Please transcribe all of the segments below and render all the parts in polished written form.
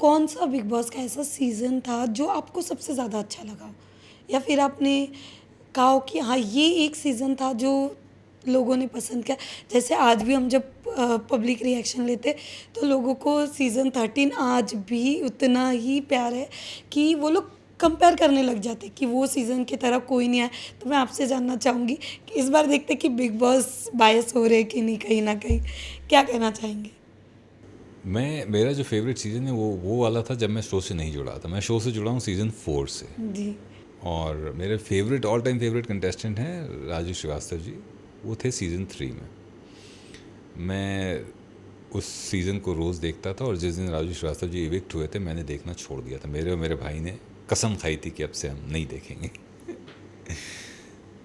कौन सा big boss का ऐसा सीज़न था जो आपको सबसे ज़्यादा अच्छा लगा हो? या फिर आपने कहा हो कि हाँ, ये एक सीज़न था जो लोगों ने पसंद किया? जैसे आज भी हम जब पब्लिक रिएक्शन लेते तो लोगों को सीज़न 13 आज भी उतना ही प्यार है कि वो लोग कंपेयर करने लग जाते कि वो सीज़न की तरह कोई नहीं आया। तो मैं आपसे जानना चाहूँगी कि इस बार देखते कि बिग बॉस बायस हो रहे हैं कि नहीं कहीं न कहीं? क्या कहना चाहेंगे? मैं मेरा जो फेवरेट सीज़न है वो वाला था जब मैं शो से नहीं जुड़ा था। मैं शो से जुड़ा हूँ सीज़न 4 से। जी। और मेरे favourite all time favourite contestant हैं राजू श्रीवास्तव जी। वो थे सीज़न 3 में। मैं उस सीज़न को रोज़ देखता था और जिस दिन राजू श्रीवास्तव जी इविक्ट हुए थे मैंने देखना छोड़ दिया था। मेरे और मेरे भाई ने कसम खाई थी कि अब से हम नहीं देखेंगे।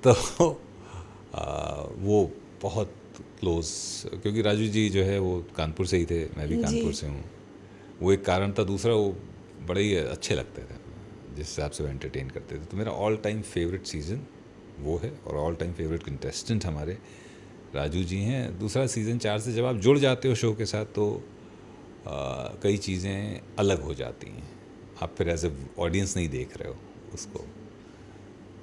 तो वो बहुत क्लोज, क्योंकि राजू जी जो है वो कानपुर से ही थे, मैं भी जी। कानपुर से हूँ। वो एक कारण था। दूसरा वो बड़े ही अच्छे लगते थे जिस हिसाब से वो एंटरटेन करते थे। तो मेरा ऑल टाइम फेवरेट सीज़न वो है और ऑल टाइम फेवरेट कंटेस्टेंट हमारे राजू जी हैं। दूसरा सीज़न 4 से जब आप जुड़ जाते हो शो के साथ तो कई चीज़ें अलग हो जाती हैं। आप फिर एज ए ऑडियंस नहीं देख रहे हो उसको।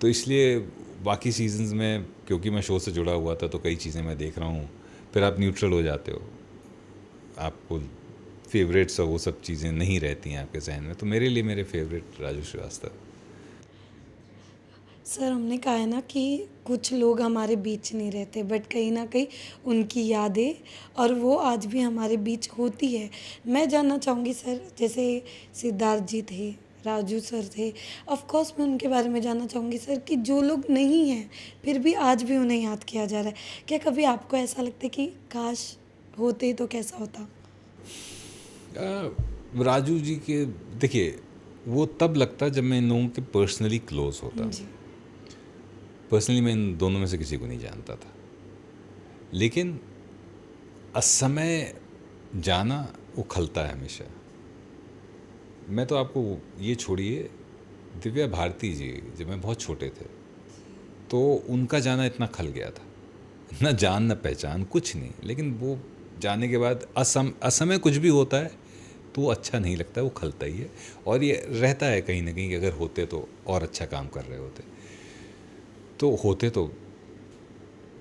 तो इसलिए बाकी सीजन्स में क्योंकि मैं शो से जुड़ा हुआ था तो कई चीज़ें मैं देख रहा हूँ, फिर आप न्यूट्रल हो जाते हो। आपको फेवरेट्स और वो सब चीज़ें नहीं रहती हैं आपके जहन में। तो मेरे लिए मेरे फेवरेट राजू श्रीवास्तव। सर हमने कहा है ना कि कुछ लोग हमारे बीच नहीं रहते बट कहीं न कहीं उनकी यादें और वो आज भी हमारे बीच होती है। मैं जानना चाहूँगी सर जैसे सिद्धार्थ जी थे, राजू सर थे, ऑफ़ कोर्स मैं उनके बारे में जानना चाहूँगी सर कि जो लोग नहीं हैं फिर भी आज भी उन्हें याद किया जा रहा है। क्या कभी आपको ऐसा लगता है कि काश होते तो कैसा होता? राजू जी के देखिए, वो तब लगता जब मैं इन लोगों के पर्सनली क्लोज होता। जी। पर्सनली मैं इन दोनों में से किसी को नहीं जानता था, लेकिन असमय जाना वो खलता है हमेशा। मैं तो आपको ये छोड़िए, दिव्या भारती जी जब मैं बहुत छोटे थे तो उनका जाना इतना खल गया था। न जान न पहचान कुछ नहीं, लेकिन वो जाने के बाद असमय कुछ भी होता है तो वो अच्छा नहीं लगता, वो खलता ही है। और ये रहता है कहीं ना कहीं कि अगर होते तो और अच्छा काम कर रहे होते, तो होते तो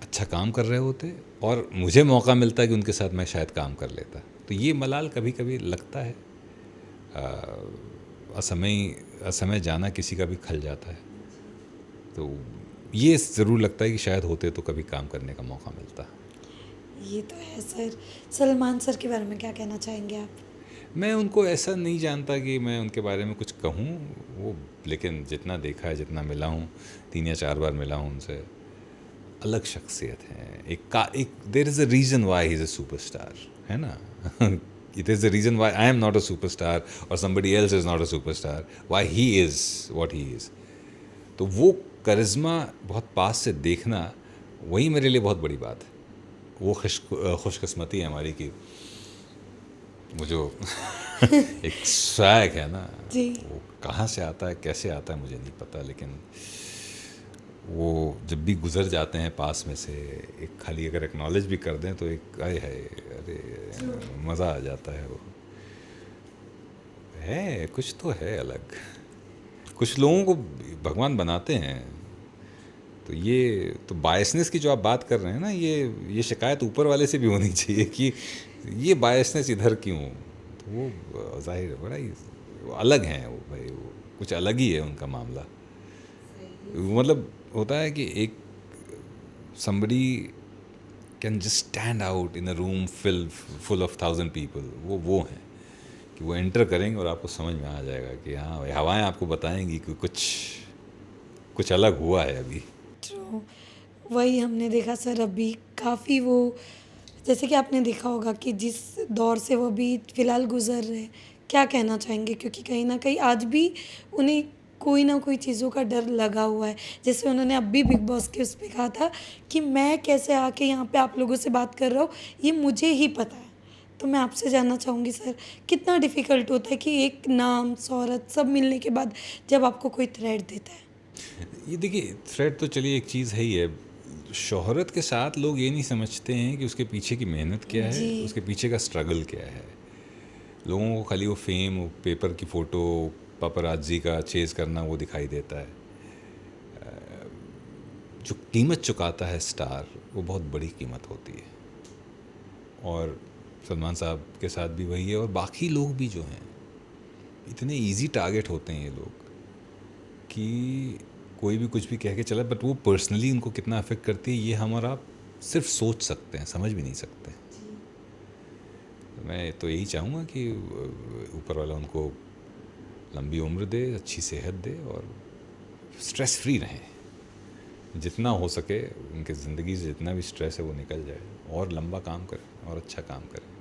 अच्छा काम कर रहे होते और मुझे मौका मिलता कि उनके साथ मैं शायद काम कर लेता। तो ये मलाल कभी कभी लगता है। असमय जाना किसी का भी खल जाता है। तो ये ज़रूर लगता है कि शायद होते तो कभी काम करने का मौका मिलता। ये तो है सर। सलमान सर के बारे में क्या कहना चाहेंगे आप? मैं उनको ऐसा नहीं जानता कि मैं उनके बारे में कुछ कहूँ वो, लेकिन जितना देखा है, जितना मिला हूँ, 3 या 4 बार मिला हूँ उनसे, अलग शख्सियत है। एक there is a reason why he is a superstar, है ना। It is the reason why I am not a superstar और somebody else is not a superstar, why he is what he is. तो वो करिश्मा बहुत पास से देखना, वही मेरे लिए बहुत बड़ी बात है। वो खुशकिस्मती है हमारी कि वो जो एक स्वैग है ना, जी। वो कहाँ से आता है, कैसे आता है मुझे नहीं पता, लेकिन वो जब भी गुजर जाते हैं पास में से, एक खाली अगर एक्नॉलेज भी कर दें तो एक आए है, अरे मज़ा आ जाता है। वो है, कुछ तो है अलग। कुछ लोगों को भगवान बनाते हैं। तो ये तो बायसनेस की जो आप बात कर रहे हैं ना, ये शिकायत ऊपर वाले से भी होनी चाहिए कि ये बायसनेस इधर क्यों। तो वो जाहिर है बड़ा ही अलग हैं वो भाई, वो कुछ अलग ही है उनका मामला। मतलब होता है कि एक somebody can just stand out in a room full of 1000 people. वो हैं कि वो एंटर करेंगे और आपको समझ में आ जाएगा कि हाँ भाई, हवाएं आपको बताएंगी कि कुछ अलग हुआ है अभी। ट्रू। वही हमने देखा सर अभी काफ़ी वो जैसे कि आपने देखा होगा कि जिस दौर से वो अभी फ़िलहाल गुज़र रहे हैं, क्या कहना चाहेंगे? क्योंकि कहीं न कहीं आज भी उन्हें कोई ना कोई चीज़ों का डर लगा हुआ है। जैसे उन्होंने अभी बिग बॉस के उस पे कहा था कि मैं कैसे आके यहाँ पे आप लोगों से बात कर रहा हूँ, ये मुझे ही पता है। तो मैं आपसे जानना चाहूँगी सर, कितना डिफ़िकल्ट होता है कि एक नाम, शोहरत सब मिलने के बाद जब आपको कोई थ्रेट देता है? ये देखिए, थ्रेड तो चलिए एक चीज़ है ही है। शोहरत के साथ लोग ये नहीं समझते हैं कि उसके पीछे की मेहनत क्या है, जी। उसके पीछे का स्ट्रगल क्या है। लोगों को खाली वो फेम, वो पेपर की फ़ोटो, पापराज़ी का चेज़ करना वो दिखाई देता है। जो कीमत चुकाता है स्टार, वो बहुत बड़ी कीमत होती है। और सलमान साहब के साथ भी वही है, और बाकी लोग भी जो हैं, इतने इजी टारगेट होते हैं ये लोग कि कोई भी कुछ भी कह के चला, बट वो पर्सनली उनको कितना अफेक्ट करती है ये हम और आप सिर्फ सोच सकते हैं, समझ भी नहीं सकते। मैं तो यही चाहूँगा कि ऊपर वाला उनको लंबी उम्र दे, अच्छी सेहत दे, और स्ट्रेस फ्री रहें। जितना हो सके उनके ज़िंदगी से जितना भी स्ट्रेस है वो निकल जाए, और लंबा काम करें और अच्छा काम करें।